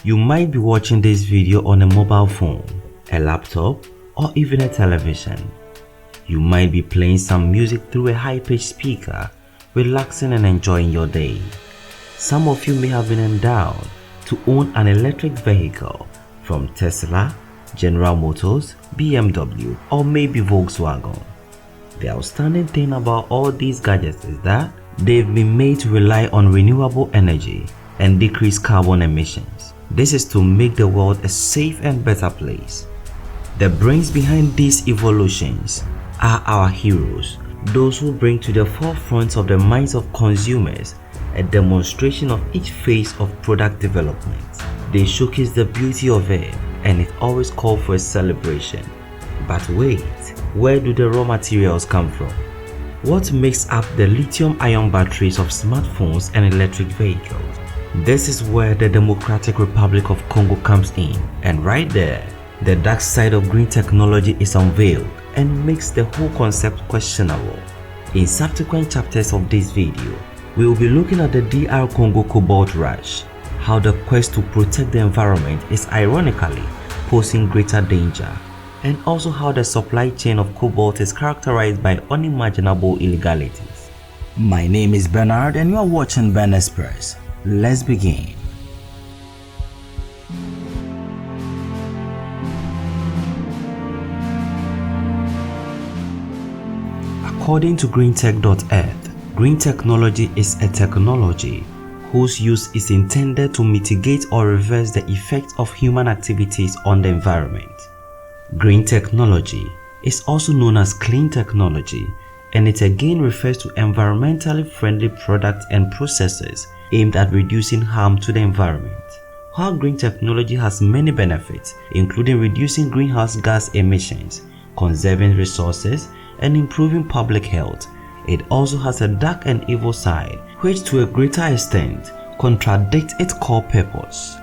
You might be watching this video on a mobile phone, a laptop, or even a television. You might be playing some music through a high-pitched speaker, relaxing and enjoying your day. Some of you may have been endowed to own an electric vehicle from Tesla, General Motors, BMW, or maybe Volkswagen. The outstanding thing about all these gadgets is that they've been made to rely on renewable energy and decrease carbon emissions. This is to make the world a safe and better place. The brains behind these evolutions are our heroes, those who bring to the forefront of the minds of consumers a demonstration of each phase of product development. They showcase the beauty of it, and it always calls for a celebration. But wait, where do the raw materials come from? What makes up the lithium-ion batteries of smartphones and electric vehicles? This is where the Democratic Republic of Congo comes in, and right there, the dark side of green technology is unveiled and makes the whole concept questionable. In subsequent chapters of this video, we will be looking at the DR Congo cobalt rush, how the quest to protect the environment is ironically posing greater danger, and also how the supply chain of cobalt is characterized by unimaginable illegalities. My name is Bernard and you are watching Ben Express. Let's begin. According to greentech.earth, green technology is a technology whose use is intended to mitigate or reverse the effects of human activities on the environment. Green technology is also known as clean technology, and it again refers to environmentally friendly products and processes aimed at reducing harm to the environment. While green technology has many benefits, including reducing greenhouse gas emissions, conserving resources, and improving public health, it also has a dark and evil side, which to a greater extent contradicts its core purpose.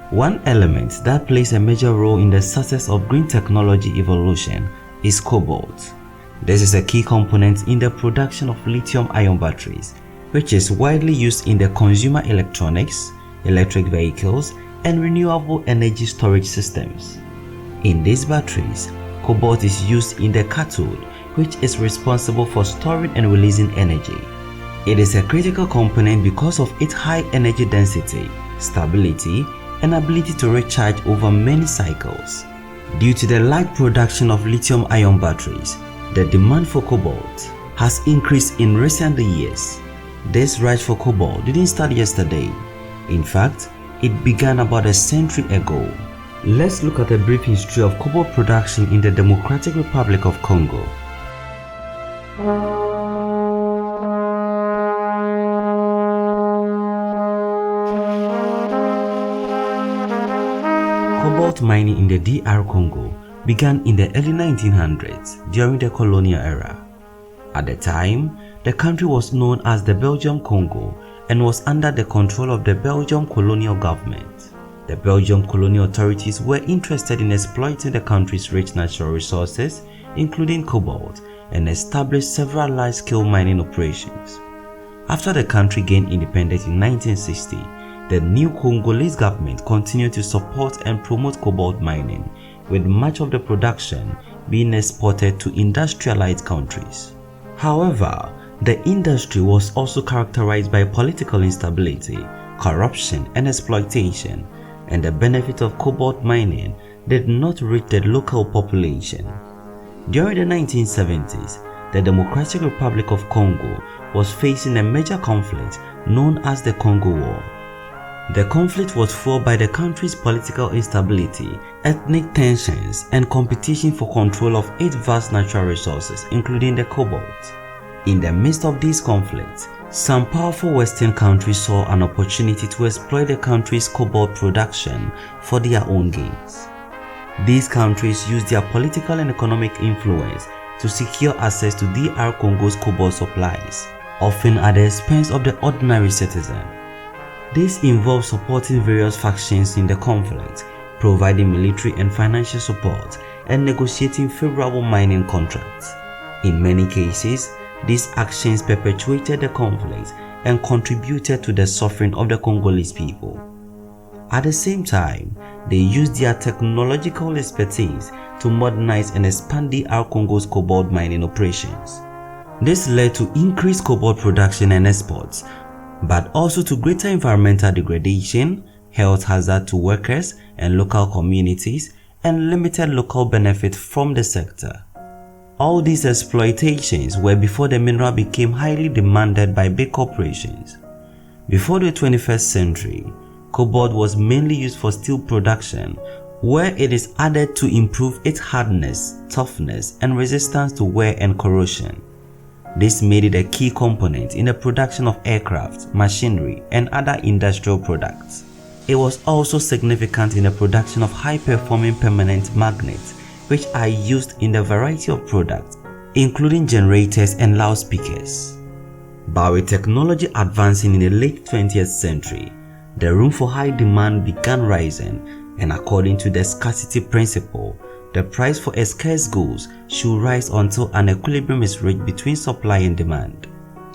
One element that plays a major role in the success of green technology evolution is cobalt. This is a key component in the production of lithium-ion batteries, which is widely used in the consumer electronics, electric vehicles, and renewable energy storage systems. In these batteries, cobalt is used in the cathode, which is responsible for storing and releasing energy. It is a critical component because of its high energy density, stability, and ability to recharge over many cycles. Due to the large production of lithium-ion batteries, the demand for cobalt has increased in recent years. This rush for cobalt didn't start yesterday. In fact, it began about a century ago. Let's look at a brief history of cobalt production in the Democratic Republic of Congo. Cobalt mining in the DR Congo began in the early 1900s during the colonial era. At the time, the country was known as the Belgium Congo and was under the control of the Belgium colonial government. The Belgium colonial authorities were interested in exploiting the country's rich natural resources, including cobalt, and established several large-scale mining operations. After the country gained independence in 1960, the new Congolese government continued to support and promote cobalt mining, with much of the production being exported to industrialized countries. However, the industry was also characterized by political instability, corruption, and exploitation, and the benefit of cobalt mining did not reach the local population. During the 1970s, the Democratic Republic of Congo was facing a major conflict known as the Congo War. The conflict was fueled by the country's political instability, ethnic tensions, and competition for control of its vast natural resources, including the cobalt. In the midst of these conflicts, some powerful Western countries saw an opportunity to exploit the country's cobalt production for their own gains. These countries used their political and economic influence to secure access to DR Congo's cobalt supplies, often at the expense of the ordinary citizen. This involved supporting various factions in the conflict, providing military and financial support, and negotiating favorable mining contracts. In many cases, these actions perpetuated the conflict and contributed to the suffering of the Congolese people. At the same time, they used their technological expertise to modernize and expand DR Congo's cobalt mining operations. This led to increased cobalt production and exports, but also to greater environmental degradation, health hazard to workers and local communities, and limited local benefit from the sector. All these exploitations were before the mineral became highly demanded by big corporations. Before the 21st century, cobalt was mainly used for steel production, where it is added to improve its hardness, toughness, and resistance to wear and corrosion. This made it a key component in the production of aircraft, machinery, and other industrial products. It was also significant in the production of high-performing permanent magnets, which are used in a variety of products, including generators and loudspeakers. But with technology advancing in the late 20th century, the room for high demand began rising, and according to the scarcity principle, the price for scarce goods should rise until an equilibrium is reached between supply and demand.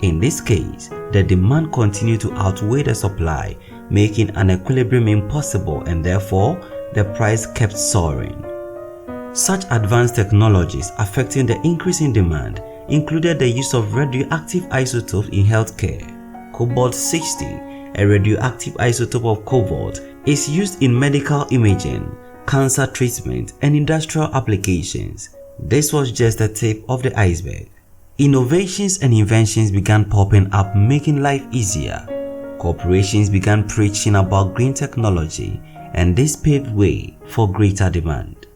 In this case, the demand continued to outweigh the supply, making an equilibrium impossible, and therefore the price kept soaring. Such advanced technologies affecting the increase in demand included the use of radioactive isotopes in healthcare. Cobalt-60, a radioactive isotope of cobalt, is used in medical imaging, cancer treatment, and industrial applications. This was just the tip of the iceberg. Innovations and inventions began popping up, making life easier. Corporations began preaching about green technology, and this paved way for greater demand.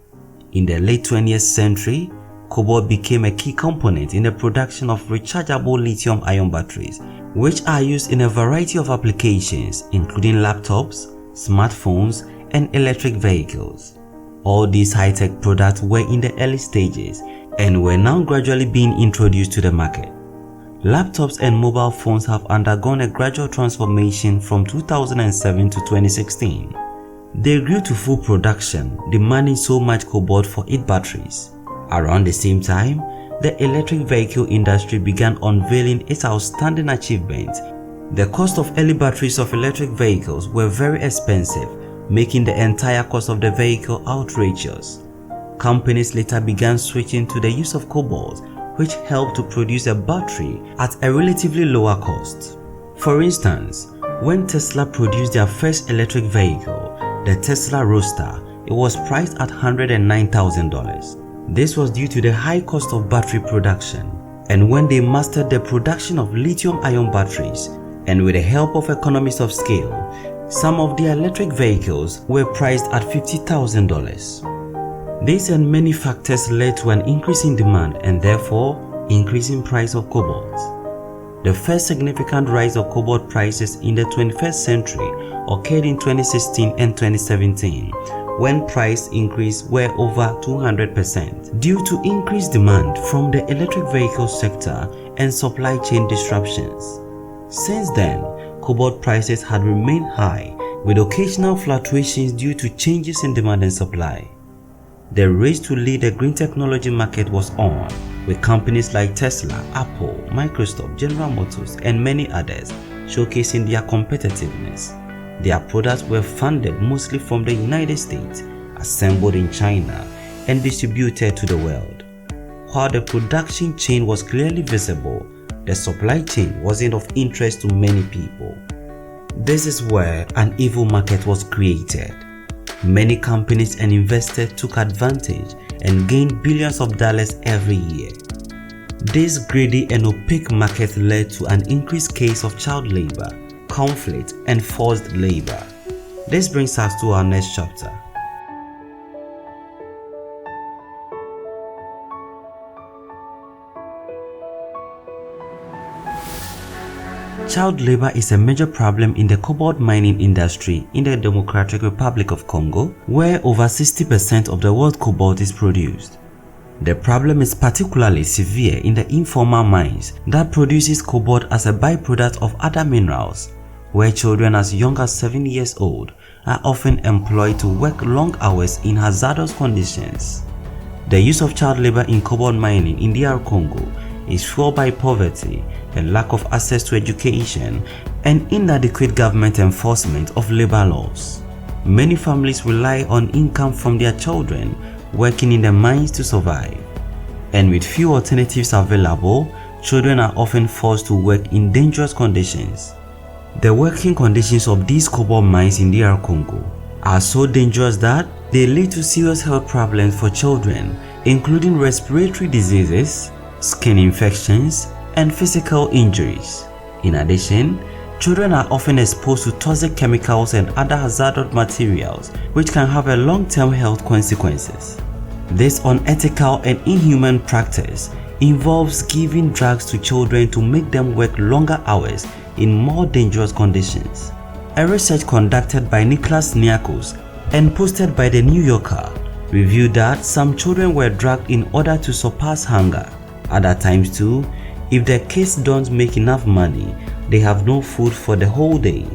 In the late 20th century, cobalt became a key component in the production of rechargeable lithium-ion batteries, which are used in a variety of applications, including laptops, smartphones, and electric vehicles. All these high-tech products were in the early stages and were now gradually being introduced to the market. Laptops and mobile phones have undergone a gradual transformation from 2007 to 2016. They grew to full production, demanding so much cobalt for its batteries. Around the same time, the electric vehicle industry began unveiling its outstanding achievement. The cost of early batteries of electric vehicles were very expensive, making the entire cost of the vehicle outrageous. Companies later began switching to the use of cobalt, which helped to produce a battery at a relatively lower cost. For instance, when Tesla produced their first electric vehicle, the Tesla Roadster, it was priced at $109,000. This was due to the high cost of battery production. And when they mastered the production of lithium-ion batteries, and with the help of economies of scale, some of their electric vehicles were priced at $50,000. This and many factors led to an increase in demand and therefore increasing price of cobalt. The first significant rise of cobalt prices in the 21st century occurred in 2016 and 2017, when price increases were over 200% due to increased demand from the electric vehicle sector and supply chain disruptions. Since then, cobalt prices had remained high, with occasional fluctuations due to changes in demand and supply. The race to lead the green technology market was on, with companies like Tesla, Apple, Microsoft, General Motors, and many others showcasing their competitiveness. Their products were funded mostly from the United States, assembled in China, and distributed to the world. While the production chain was clearly visible, the supply chain wasn't of interest to many people. This is where an evil market was created. Many companies and investors took advantage and gained billions of dollars every year. This greedy and opaque market led to an increased case of child labor, conflict, and forced labor. This brings us to our next chapter. Child labor is a major problem in the cobalt mining industry in the Democratic Republic of Congo, where over 60% of the world cobalt is produced. The problem is particularly severe in the informal mines that produces cobalt as a byproduct of other minerals, where children as young as 7 years old are often employed to work long hours in hazardous conditions. The use of child labor in cobalt mining in DR Congo is fueled by poverty, a lack of access to education, and inadequate government enforcement of labor laws. Many families rely on income from their children working in the mines to survive. And with few alternatives available, children are often forced to work in dangerous conditions. The working conditions of these cobalt mines in DR Congo are so dangerous that they lead to serious health problems for children, including respiratory diseases, skin infections, and physical injuries. In addition, children are often exposed to toxic chemicals and other hazardous materials which can have a long-term health consequences. This unethical and inhuman practice involves giving drugs to children to make them work longer hours in more dangerous conditions. A research conducted by Nicholas Niakos and posted by the New Yorker revealed that some children were drugged in order to surpass hunger. Other times too, if the kids don't make enough money, they have no food for the whole day.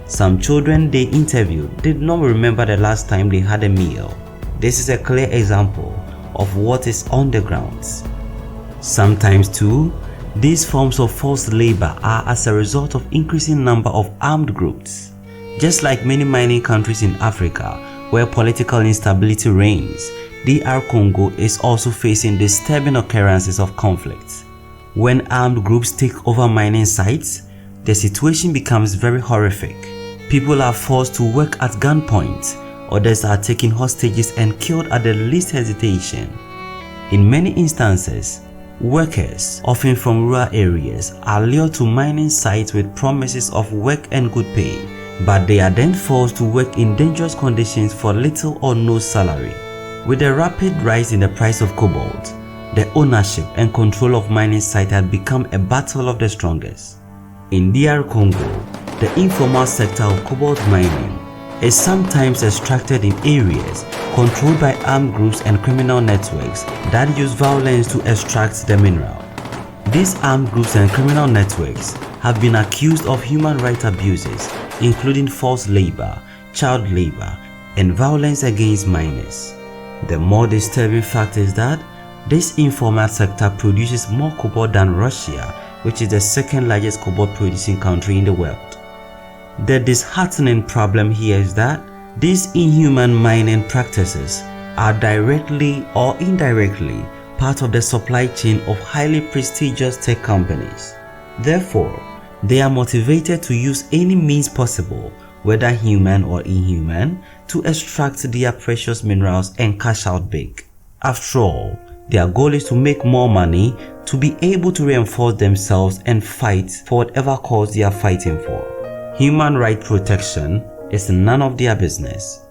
Some children they interviewed did not remember the last time they had a meal. This is a clear example of what is on the grounds. Sometimes too, these forms of forced labor are as a result of increasing number of armed groups. Just like many mining countries in Africa where political instability reigns, DR Congo is also facing disturbing occurrences of conflict. When armed groups take over mining sites, the situation becomes very horrific. People are forced to work at gunpoint. Others are taken hostages and killed at the least hesitation. In many instances, workers, often from rural areas, are lured to mining sites with promises of work and good pay, but they are then forced to work in dangerous conditions for little or no salary. With the rapid rise in the price of cobalt, the ownership and control of mining sites had become a battle of the strongest. In DR Congo, the informal sector of cobalt mining is sometimes extracted in areas controlled by armed groups and criminal networks that use violence to extract the mineral. These armed groups and criminal networks have been accused of human rights abuses, including forced labor, child labor, and violence against miners. The more disturbing fact is that this informal sector produces more cobalt than Russia, which is the second largest cobalt producing country in the world. The disheartening problem here is that these inhuman mining practices are directly or indirectly part of the supply chain of highly prestigious tech companies. Therefore, they are motivated to use any means possible, whether human or inhuman, to extract their precious minerals and cash out big. After all, their goal is to make more money to be able to reinforce themselves and fight for whatever cause they are fighting for. Human rights protection is none of their business.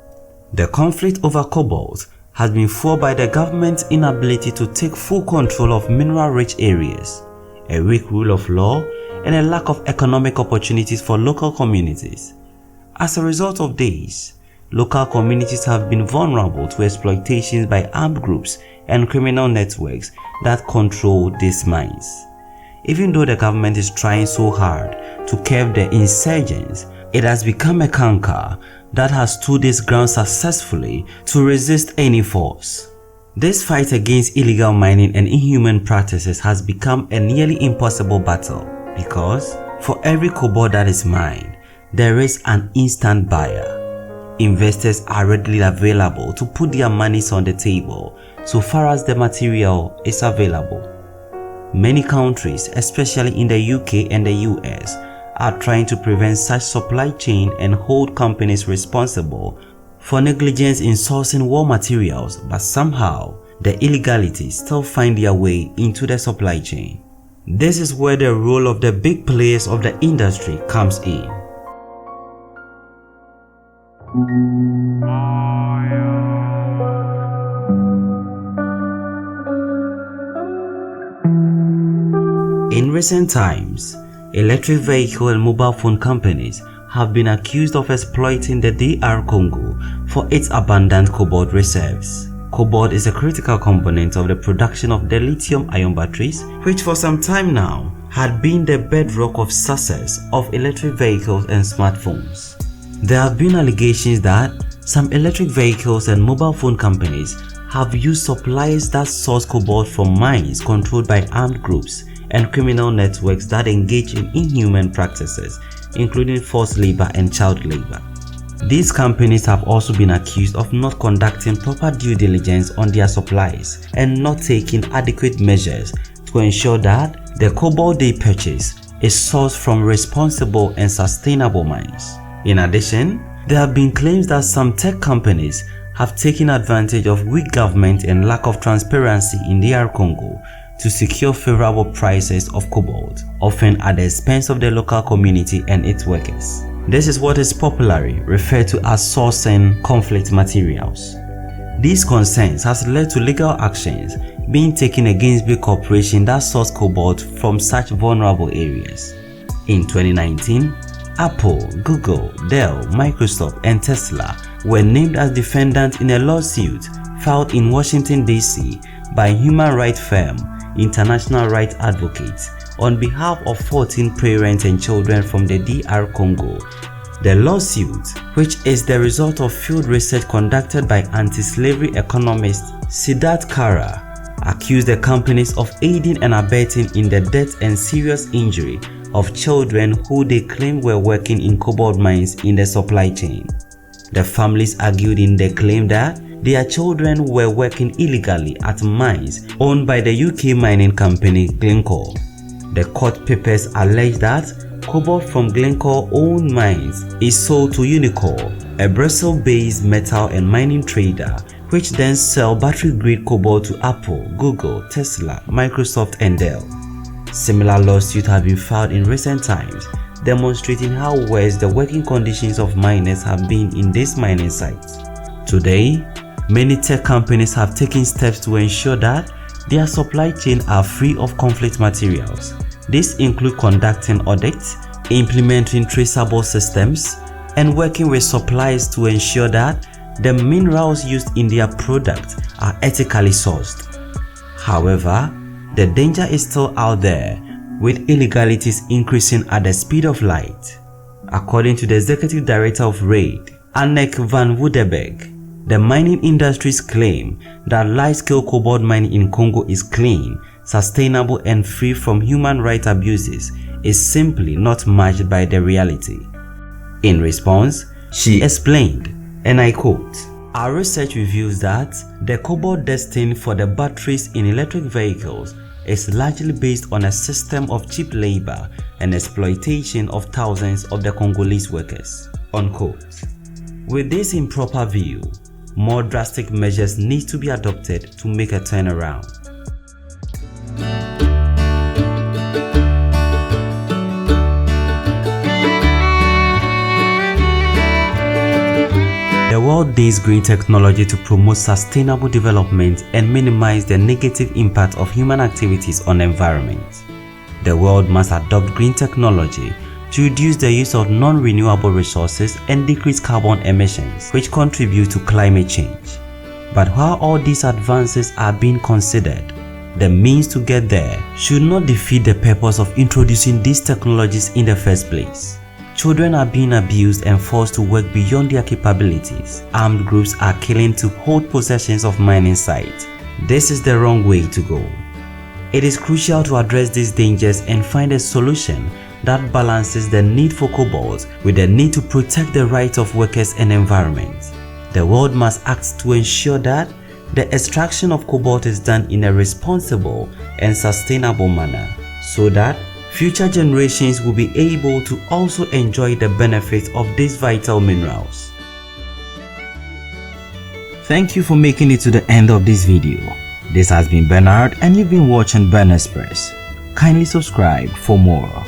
The conflict over cobalt has been fueled by the government's inability to take full control of mineral-rich areas, a weak rule of law, and a lack of economic opportunities for local communities. As a result of this, local communities have been vulnerable to exploitation by armed groups and criminal networks that control these mines. Even though the government is trying so hard to curb the insurgents, it has become a canker that has stood its ground successfully to resist any force. This fight against illegal mining and inhuman practices has become a nearly impossible battle because for every cobalt that is mined, there is an instant buyer. Investors are readily available to put their monies on the table so far as the material is available. Many countries, especially in the UK and the US, are trying to prevent such supply chain and hold companies responsible for negligence in sourcing raw materials, but somehow the illegalities still find their way into the supply chain. This is where the role of the big players of the industry comes in. In recent times, electric vehicle and mobile phone companies have been accused of exploiting the DR Congo for its abundant cobalt reserves. Cobalt is a critical component of the production of the lithium-ion batteries, which for some time now had been the bedrock of success of electric vehicles and smartphones. There have been allegations that some electric vehicles and mobile phone companies have used suppliers that source cobalt from mines controlled by armed groups and criminal networks that engage in inhuman practices, including forced labor and child labor. These companies have also been accused of not conducting proper due diligence on their supplies and not taking adequate measures to ensure that the cobalt they purchase is sourced from responsible and sustainable mines. In addition, there have been claims that some tech companies have taken advantage of weak government and lack of transparency in DR Congo to secure favorable prices of cobalt, often at the expense of the local community and its workers. This is what is popularly referred to as sourcing conflict materials. These concerns has led to legal actions being taken against big corporations that source cobalt from such vulnerable areas. In 2019, Apple, Google, Dell, Microsoft, and Tesla were named as defendants in a lawsuit filed in Washington, D.C. by human rights firm International Rights Advocates on behalf of 14 parents and children from the DR Congo. The lawsuit, which is the result of field research conducted by anti-slavery economist Siddharth Kara, accused the companies of aiding and abetting in the death and serious injury of children who they claim were working in cobalt mines in the supply chain. The families argued in their claim that their children were working illegally at mines owned by the UK mining company Glencore. The court papers allege that cobalt from Glencore-owned mines is sold to Unicor, a Brussels-based metal and mining trader, which then sell battery-grade cobalt to Apple, Google, Tesla, Microsoft, and Dell. Similar lawsuits have been filed in recent times, demonstrating how worse the working conditions of miners have been in these mining sites. Today, many tech companies have taken steps to ensure that their supply chain are free of conflict materials. These include conducting audits, implementing traceable systems, and working with suppliers to ensure that the minerals used in their products are ethically sourced. However, the danger is still out there, with illegalities increasing at the speed of light. According to the Executive Director of RAID, Anneke van Woudenberg, the mining industries claim that large-scale cobalt mining in Congo is clean, sustainable, and free from human rights abuses is simply not matched by the reality. In response, she explained, and I quote, "Our research reveals that the cobalt destined for the batteries in electric vehicles is largely based on a system of cheap labor and exploitation of thousands of the Congolese workers." Unquote. With this improper view, more drastic measures need to be adopted to make a turnaround. The world needs green technology to promote sustainable development and minimize the negative impact of human activities on the environment. The world must adopt green technology to reduce the use of non-renewable resources and decrease carbon emissions, which contribute to climate change. But while all these advances are being considered, the means to get there should not defeat the purpose of introducing these technologies in the first place. Children are being abused and forced to work beyond their capabilities. Armed groups are killing to hold possessions of mining sites. This is the wrong way to go. It is crucial to address these dangers and find a solution that balances the need for cobalt with the need to protect the rights of workers and environment. The world must act to ensure that the extraction of cobalt is done in a responsible and sustainable manner, so that future generations will be able to also enjoy the benefits of these vital minerals. Thank you for making it to the end of this video. This has been Bernard and you've been watching Ben Express. Kindly subscribe for more.